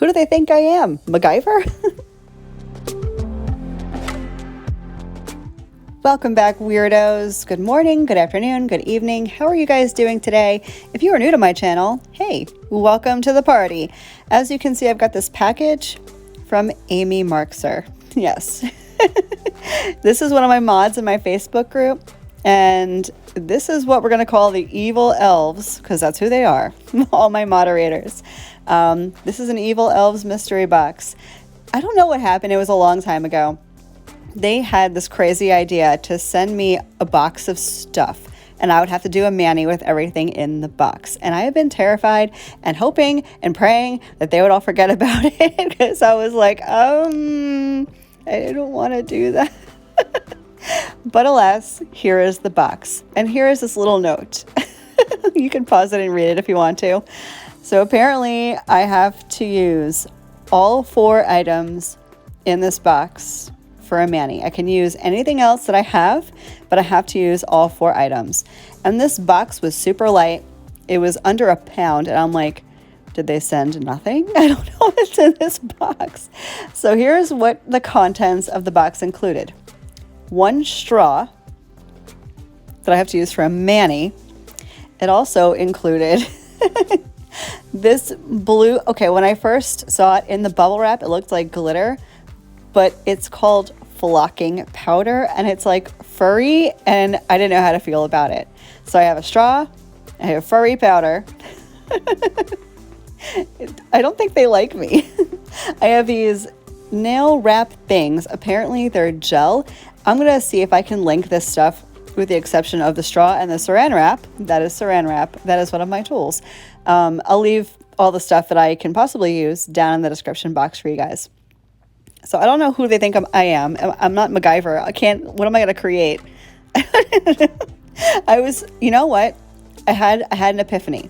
Who do they think I am? MacGyver? Welcome back, weirdos. Good morning, good afternoon, good evening. How are you guys doing today? If you are new to my channel, hey, welcome to the party. As you can see, I've got this package from Amy Markser. Yes. This is one of my mods in my Facebook group, and this is what we're going to call the evil elves, because that's who they are, all my moderators. This is an evil elves mystery box. I don't know what happened. It was a long time ago. They had this crazy idea to send me a box of stuff, and I would have to do a mani with everything in the box. And I have been terrified and hoping and praying that they would all forget about it, because I was like, I don't want to do that. But alas, here is the box. And here is this little note. You can pause it and read it if you want to. So apparently I have to use all 4 items in this box for a mani. I can use anything else that I have, but I have to use all 4 items. And this box was super light. It was under a pound, and I'm like, did they send nothing? I don't know what's in this box. So here's what the contents of the box included. 1 straw that I have to use for a mani. It also included this blue, okay, when I first saw it in the bubble wrap, it looked like glitter, but it's called flocking powder, and it's like furry, and I didn't know how to feel about it. So I have a straw, I have furry powder. I don't think they like me. I have these nail wrap things. Apparently they're gel. I'm gonna see if I can link this stuff, with the exception of the straw and the Saran Wrap. That is Saran Wrap. That is one of my tools. I'll leave all the stuff that I can possibly use down in the description box for you guys. So I don't know who they think I am. I'm not MacGyver. I can't, what am I going to create? You know what? I had an epiphany.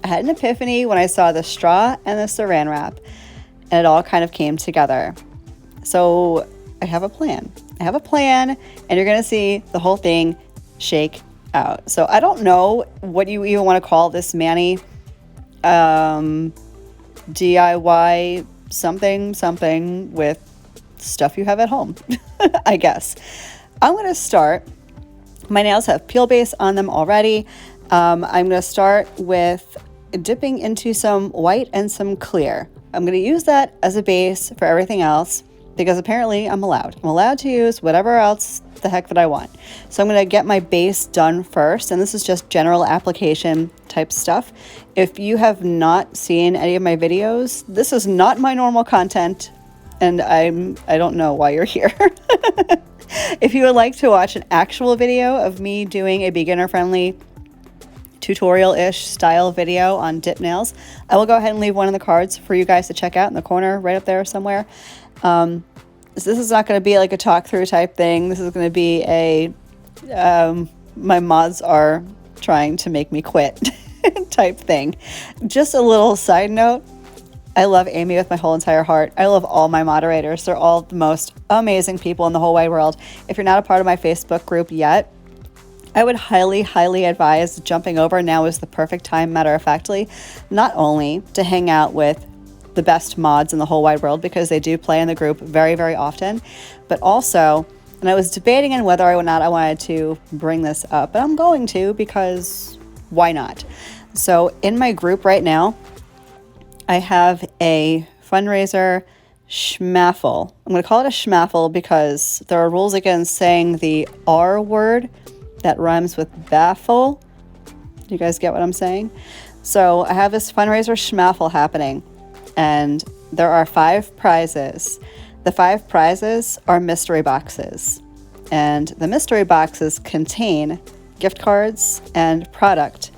I had an epiphany when I saw the straw and the Saran Wrap, and it all kind of came together. So I have a plan. And you're going to see the whole thing shake out. So I don't know what you even want to call this mani. DIY something with stuff you have at home, I guess. I'm going to start. My nails have peel base on them already. I'm going to start with dipping into some white and some clear. I'm going to use that as a base for everything else, because apparently I'm allowed to use whatever else the heck that I want. So I'm going to get my base done first, and this is just general application type stuff. If you have not seen any of my videos, this is not my normal content, and I don't know why you're here. If you would like to watch an actual video of me doing a beginner-friendly tutorial-ish style video on dip nails, I will go ahead and leave one in the cards for you guys to check out in the corner right up there somewhere. This is not going to be like a talk through type thing. This is going to be a my mods are trying to make me quit type thing. Just a little side note, I love Amy with my whole entire heart. I love all my moderators. They're all the most amazing people in the whole wide world. If you're not a part of my Facebook group yet, I would highly advise jumping over. Now is the perfect time, matter of factly, not only to hang out with the best mods in the whole wide world, because they do play in the group very often, but also, and I was debating on whether or not I wanted to bring this up, but I'm going to, because why not? So in my group right now, I have a Fundraiser Schmaffle. I'm going to call it a Schmaffle because there are rules against saying the R word that rhymes with baffle. Do you guys get what I'm saying? So I have this Fundraiser Schmaffle happening, and there are 5 prizes. The 5 prizes are mystery boxes, and the mystery boxes contain gift cards and product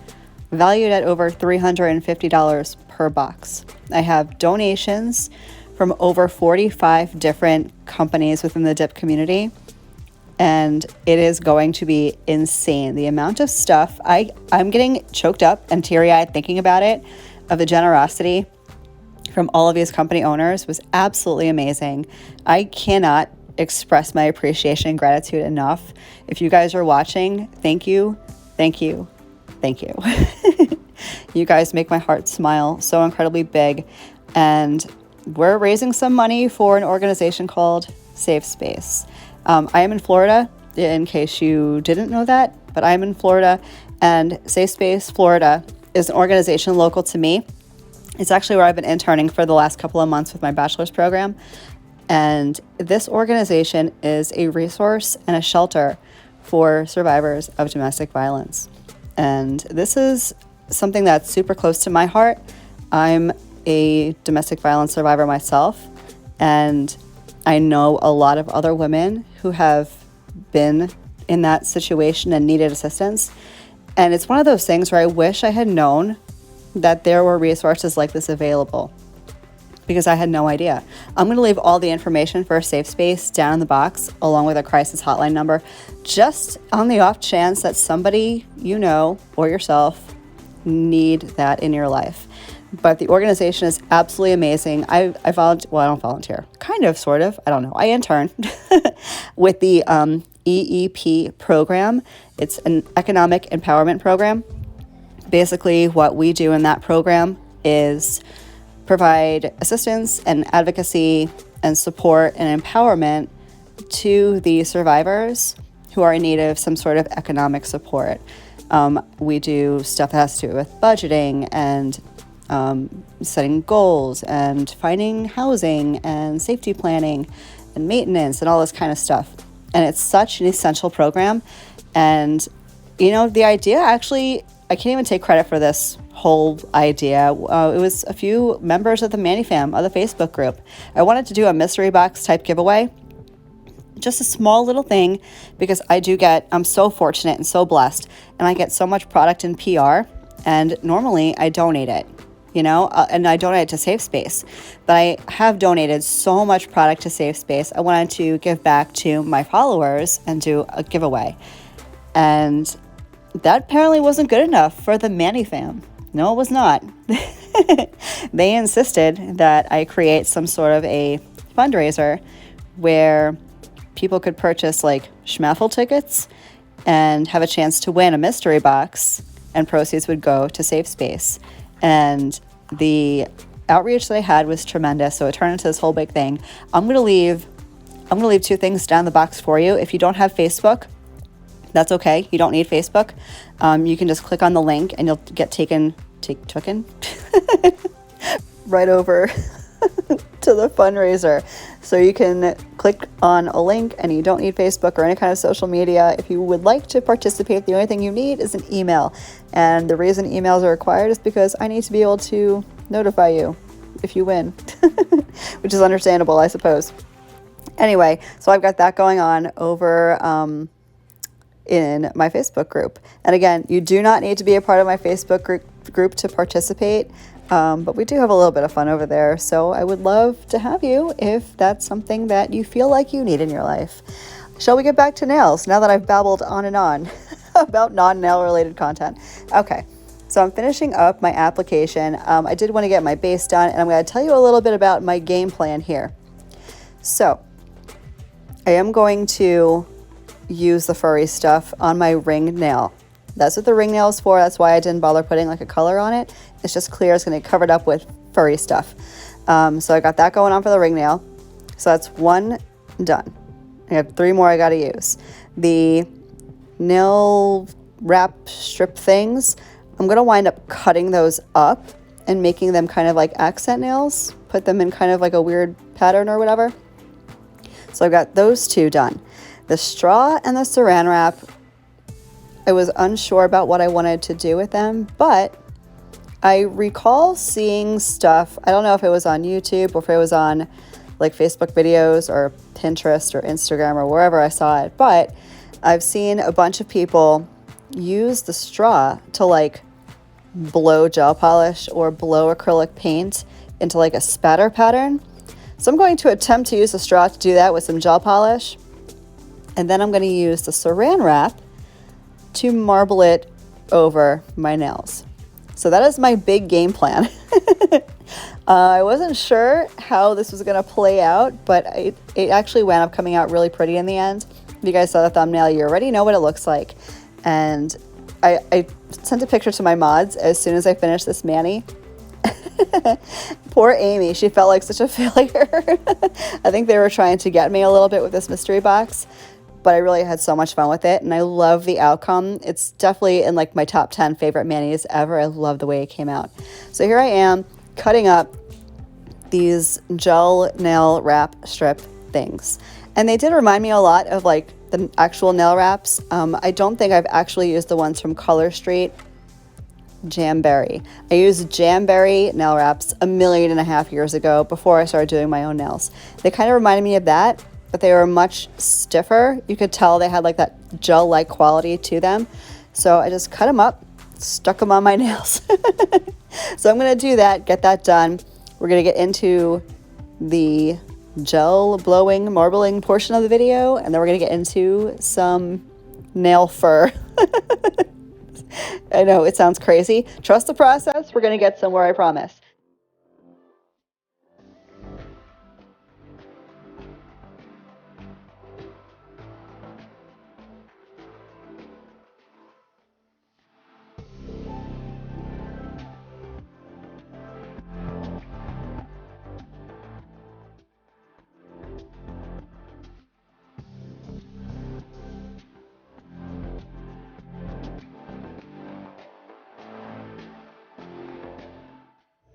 valued at over $350 per box. I have donations from over 45 different companies within the dip community, and it is going to be insane. The amount of stuff, I'm getting choked up and teary-eyed thinking about it, of the generosity from all of these company owners was absolutely amazing. I cannot express my appreciation and gratitude enough. If you guys are watching, thank you. You guys make my heart smile so incredibly big. and we're raising some money for an organization called Safe Space. I am in Florida, in case you didn't know that, but I'm in Florida, and Safe Space Florida is an organization local to me. It's actually where I've been interning for the last couple of months with my bachelor's program. And this organization is a resource and a shelter for survivors of domestic violence. And this is something that's super close to my heart. I'm a domestic violence survivor myself, and I know a lot of other women who have been in that situation and needed assistance. And it's one of those things where I wish I had known that there were resources like this available, because I had no idea. I'm going to leave all the information for a Safe Space down in the box, along with a crisis hotline number, just on the off chance that somebody you know or yourself need that in your life. But the organization is absolutely amazing. I volunteer, well, I don't volunteer, kind of, sort of, I don't know. I intern with the EEP program. It's an economic empowerment program. Basically, what we do in that program is provide assistance and advocacy and support and empowerment to the survivors who are in need of some sort of economic support. We do stuff that has to do with budgeting and setting goals and finding housing and safety planning and maintenance and all this kind of stuff. And it's such an essential program. And, you know, the idea actually, I can't even take credit for this whole idea. It was a few members of the Manny Fam, of the Facebook group. I wanted to do a mystery box type giveaway, just a small little thing, because I'm so fortunate and so blessed, and I get so much product in PR, and normally I donate it, and I donate it to Safe Space, but I have donated so much product to Safe Space. I wanted to give back to my followers and do a giveaway, and that apparently wasn't good enough for the Manny Fam. No, it was not. They insisted that I create some sort of a fundraiser where people could purchase like Schmaffle tickets and have a chance to win a mystery box, and proceeds would go to Safe Space. And the outreach that I had was tremendous, so it turned into this whole big thing. I'm gonna leave 2 things down the box for you. If you don't have Facebook, that's okay. You don't need Facebook. You can just click on the link and you'll get taken right over to the fundraiser. So you can click on a link, and you don't need Facebook or any kind of social media. If you would like to participate, the only thing you need is an email. And the reason emails are required is because I need to be able to notify you if you win, which is understandable, I suppose. Anyway, so I've got that going on over in my Facebook group. And again, you do not need to be a part of my Facebook group to participate, but we do have a little bit of fun over there. So I would love to have you if that's something that you feel like you need in your life. Shall we get back to nails now that I've babbled on and on about non-nail related content? Okay, so I'm finishing up my application. I did want to get my base done, and I'm going to tell you a little bit about my game plan here. So I am going to use the furry stuff on my ring nail. That's what the ring nail is for. That's why I didn't bother putting like a color on it. It's just clear. It's going to get covered up with furry stuff. So I got that going on for the ring nail. So that's 1 done. I have 3 more I got to use. The nail wrap strip things, I'm going to wind up cutting those up and making them kind of like accent nails. Put them in kind of like a weird pattern or whatever. So I've got those 2 done. The straw and the Saran Wrap, I was unsure about what I wanted to do with them, but I recall seeing stuff. I don't know if it was on YouTube or if it was on like Facebook videos or Pinterest or Instagram or wherever I saw it, but I've seen a bunch of people use the straw to like blow gel polish or blow acrylic paint into like a spatter pattern. So I'm going to attempt to use the straw to do that with some gel polish. And then I'm going to use the Saran Wrap to marble it over my nails. So that is my big game plan. I wasn't sure how this was going to play out, but it actually wound up coming out really pretty in the end. If you guys saw the thumbnail, you already know what it looks like. And I sent a picture to my mods as soon as I finished this mani. Poor Amy, she felt like such a failure. I think they were trying to get me a little bit with this mystery box, but I really had so much fun with it, and I love the outcome. It's definitely in like my top 10 favorite manis ever. I love the way it came out. So here I am cutting up these gel nail wrap strip things, and they did remind me a lot of like the actual nail wraps. I don't think I've actually used the ones from Color Street. Jamberry. I used Jamberry nail wraps 1.5 million years ago before I started doing my own nails. They kind of reminded me of that, but they were much stiffer. You could tell they had like that gel-like quality to them. So I just cut them up, stuck them on my nails. So I'm going to do that, get that done. We're going to get into the gel blowing, marbling portion of the video, and then we're going to get into some nail fur. I know, it sounds crazy. Trust the process. We're going to get somewhere, I promise.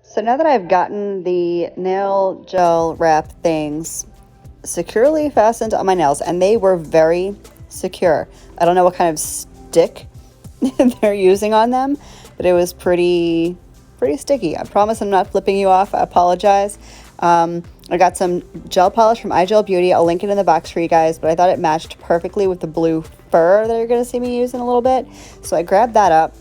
So now that I've gotten the nail gel wrap things securely fastened on my nails, and they were very secure. I don't know what kind of stick they're using on them, but it was pretty sticky. I promise I'm not flipping you off. I apologize. I got some gel polish from iGel Beauty. I'll link it in the box for you guys, but I thought it matched perfectly with the blue fur that you're going to see me use in a little bit. So I grabbed that up.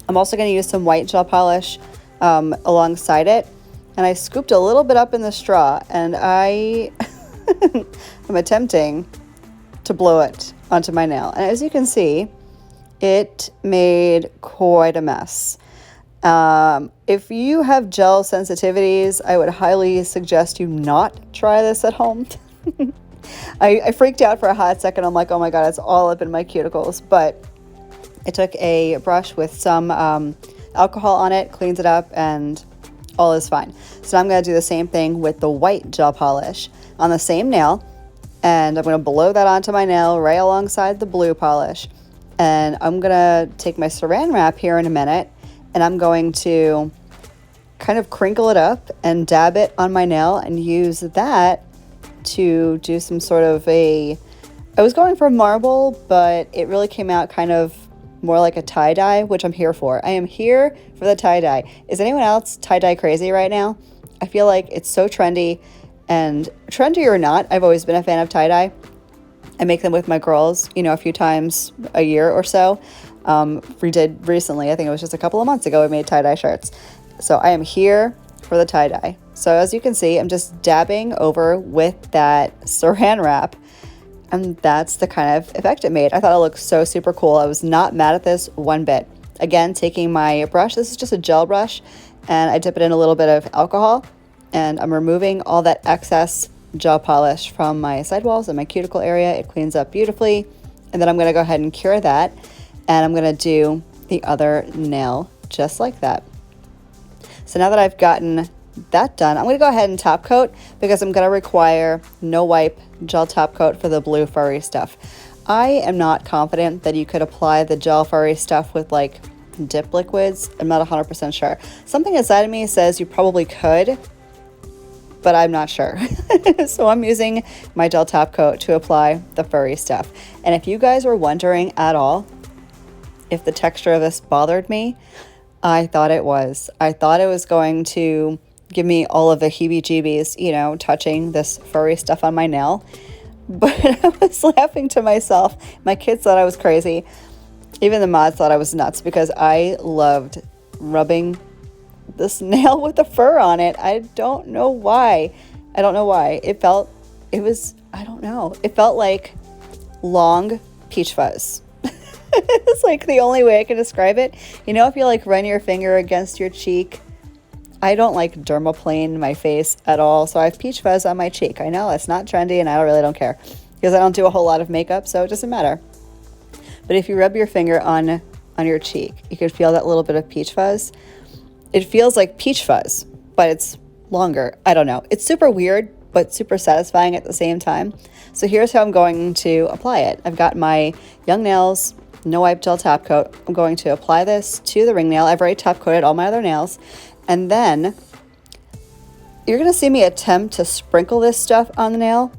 I'm also going to use some white gel polish alongside it, and I scooped a little bit up in the straw, and I am attempting to blow it onto my nail, and as you can see, it made quite a mess. If you have gel sensitivities, I would highly suggest you not try this at home. I freaked out for a hot second. I'm like, oh my god, it's all up in my cuticles, but I took a brush with some alcohol on it, cleans it up, and all is fine. So now I'm going to do the same thing with the white gel polish on the same nail, and I'm going to blow that onto my nail right alongside the blue polish. And I'm going to take my Saran Wrap here in a minute, and I'm going to kind of crinkle it up and dab it on my nail and use that to do some sort of I was going for marble, but it really came out kind of more like a tie-dye, which I'm here for. I am here for the tie-dye. Is anyone else tie-dye crazy right now? I feel like it's so trendy, and trendy or not, I've always been a fan of tie-dye. I make them with my girls, a few times a year or so. We did recently, I think it was just a couple of months ago, we made tie-dye shirts. So I am here for the tie-dye. So as you can see, I'm just dabbing over with that Saran Wrap, and that's the kind of effect it made. I thought it looked so super cool. I was not mad at this one bit. Again, taking my brush, this is just a gel brush, and I dip it in a little bit of alcohol, and I'm removing all that excess gel polish from my sidewalls and my cuticle area. It cleans up beautifully, and then I'm going to go ahead and cure that, and I'm going to do the other nail just like that. So now that I've gotten that done, I'm going to go ahead and top coat, because I'm going to require no wipe gel top coat for the blue furry stuff. I am not confident that you could apply the gel furry stuff with like dip liquids. I'm not 100% sure. Something inside of me says you probably could, but I'm not sure. So I'm using my gel top coat to apply the furry stuff. And if you guys were wondering at all if the texture of this bothered me, I thought it was. I thought it was going to give me all of the heebie-jeebies, touching this furry stuff on my nail. But I was laughing to myself. My kids thought I was crazy. Even the mods thought I was nuts, because I loved rubbing this nail with the fur on it. I don't know why. It felt like long peach fuzz. It's like the only way I can describe it. If you like run your finger against your cheek, I don't like dermaplane my face at all, so I have peach fuzz on my cheek. I know it's not trendy, and I really don't care, because I don't do a whole lot of makeup, so it doesn't matter. But if you rub your finger on your cheek, you could feel that little bit of peach fuzz. It feels like peach fuzz, but it's longer. I don't know. It's super weird, but super satisfying at the same time. So here's how I'm going to apply it. I've got my Young Nails No Wipe Gel Top Coat. I'm going to apply this to the ring nail. I've already top coated all my other nails. And then you're going to see me attempt to sprinkle this stuff on the nail.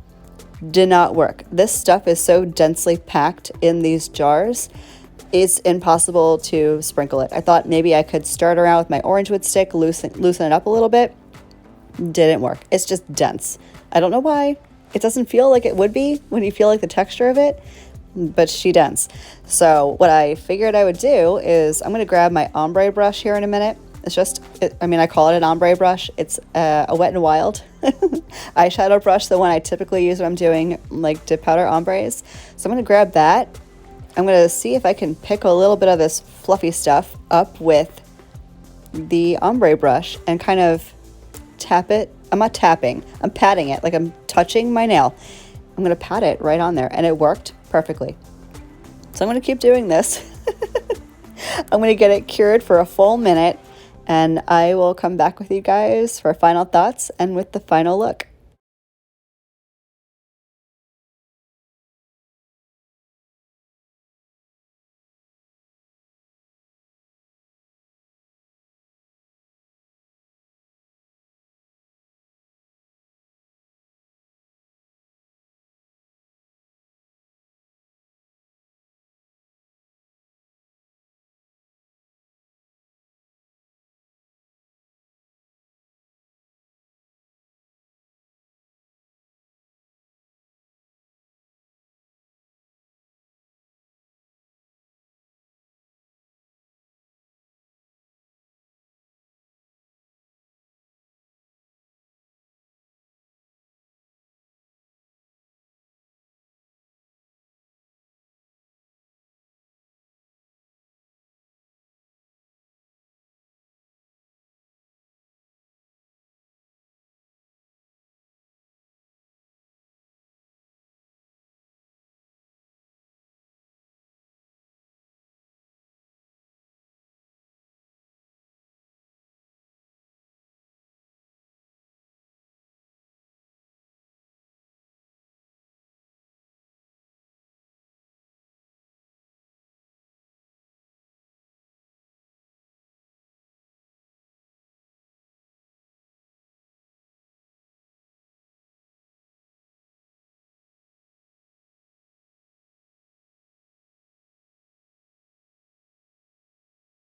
Did not work. This stuff is so densely packed in these jars, it's impossible to sprinkle it. I thought maybe I could start around with my orange wood stick, loosen it up a little bit. Didn't work. It's just dense. I don't know why. It doesn't feel like it would be when you feel like the texture of it, but she dense. So what I figured I would do is I'm going to grab my ombre brush here in a minute. It's just, I call it an ombre brush. It's a Wet n Wild eyeshadow brush, the one I typically use when I'm doing like dip powder ombres. So I'm going to grab that. I'm going to see if I can pick a little bit of this fluffy stuff up with the ombre brush and kind of tap it. I'm not tapping, I'm patting it like I'm touching my nail. I'm going to pat it right on there, and it worked perfectly. So I'm going to keep doing this. I'm going to get it cured for a full minute, and I will come back with you guys for final thoughts and with the final look.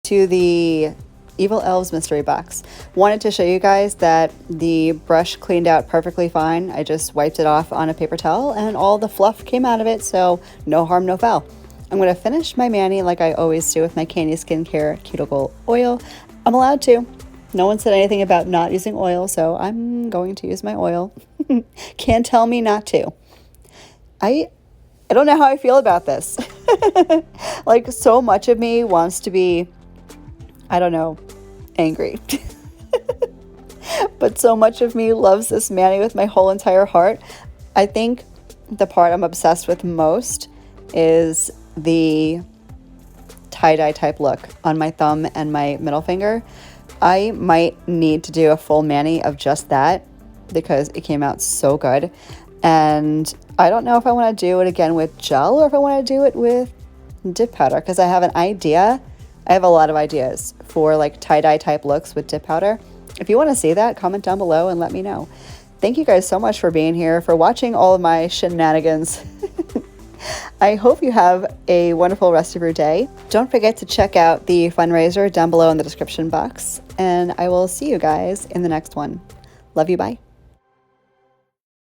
To the Evil Elves mystery box. Wanted to show you guys that the brush cleaned out perfectly fine. I just wiped it off on a paper towel and all the fluff came out of it, so no harm, no foul. I'm going to finish my mani like I always do with my Candi Skincare Cuticle Oil. I'm allowed to. No one said anything about not using oil, so I'm going to use my oil. Can't tell me not to. I don't know how I feel about this. Like, so much of me wants to be, I don't know, angry. But so much of me loves this mani with my whole entire heart. I think the part I'm obsessed with most is the tie-dye type look on my thumb and my middle finger. I might need to do a full mani of just that because it came out so good. And I don't know if I want to do it again with gel or if I want to do it with dip powder, because I have an idea. I have a lot of ideas for like tie-dye type looks with dip powder. If you want to see that, comment down below and let me know. Thank you guys so much for being here, for watching all of my shenanigans. I hope you have a wonderful rest of your day. Don't forget to check out the fundraiser down below in the description box, and I will see you guys in the next one. Love you, bye.